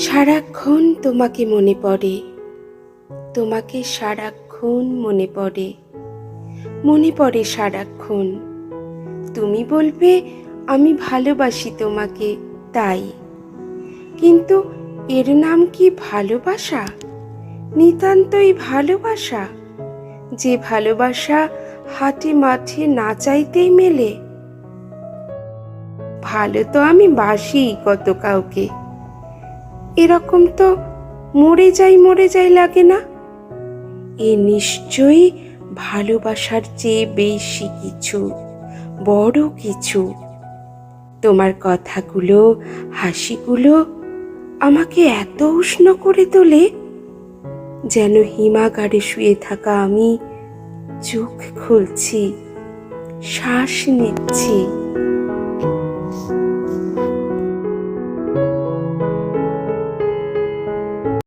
সারাক্ষণ তোমাকে মনে পড়ে, তোমাকে সারাক্ষণ মনে পড়ে, মনে পড়ে সারাক্ষণ। তুমি বলবে আমি ভালোবাসি তোমাকে, তাই। কিন্তু এর নাম কি ভালোবাসা? নিতান্তই ভালোবাসা, যে ভালোবাসা হাটে মাঠে না চাইতেই মেলে। ভালো তো আমি বাসি কত কাউকে, এরকম তো মরে যাই লাগে না। এ নিশ্চয়ই ভালোবাসার চেয়ে বেশি কিছু, বড় কিছু। তোমার কথাগুলো, হাসিগুলো আমাকে এত উষ্ণ করে তোলে, যেন হিমাগারে শুয়ে থাকা আমি চোখ খুলছি, শ্বাস নিচ্ছি।